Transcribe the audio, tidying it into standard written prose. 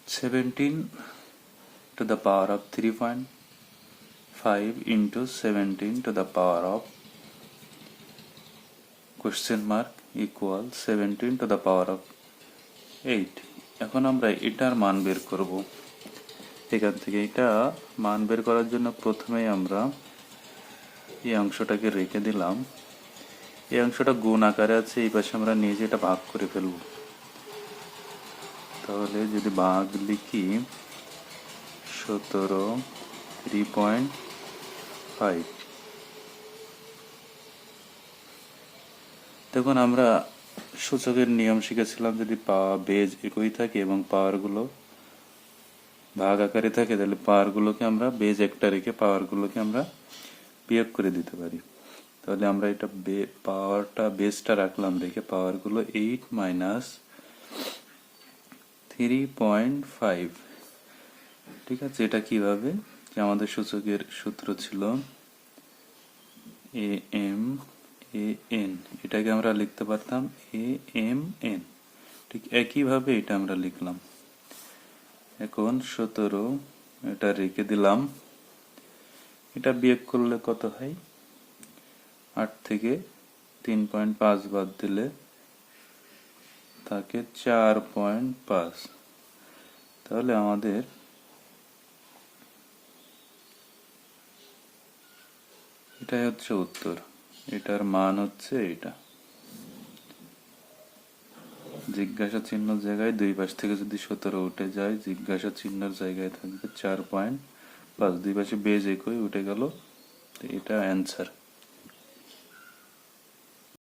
17 to the power of 3.5 into 17 to the power of question mark equal 17 to the power of 8. এখন আমরা এটার মান বের করব। এখান থেকে এটা মান বের করার জন্য প্রথমেই আমরা এই অংশটাকে রেখে দিলাম। এই অংশটা গুণ আকারে আছে, এই পাশে আমরা নিয়ে যেটা ভাগ করে ফেলব। তাহলে যদি ভাগ লিখি 17 3.5, দেখুন আমরা সূচকের নিয়ম শিখেছিলাম, যদি বেজ একই থাকে এবং পাওয়ারগুলো ভাগ আকারে থাকে তাহলে পাওয়ারগুলোকে আমরা বেজ একটা রেখে পাওয়ারগুলোকে আমরা বিয়োগ করে দিতে পারি। তাহলে আমরা এটা পাওয়ারটা বেজটা রাখলাম রেখে পাওয়ারগুলো 8 মাইনাস 3.5। ঠিক আছে, এটা কিভাবে, যে আমাদের সূচকের সূত্র ছিল AM AN, এটাকে আমরা লিখতে পারতাম AMN। ঠিক একইভাবে এটা আমরা লিখলাম। এখন 17 এটা রেখে দিলাম, এটা বিয়োগ করলে কত হয়, 8 থেকে 3.5 বাদ দিলে থাকে 4.5। তাহলে আমাদের এটাই হচ্ছে উত্তর। এটার মান হচ্ছে এটা। জিজ্ঞাসা চিহ্ন জায়গায় দুই পাশ থেকে যদি 17 উঠে যায়, জিজ্ঞাসা চিহ্নের জায়গায় থাকবে 4.5। দুই পাশে বেজ একই উঠে গেল, এটা অ্যান্সার।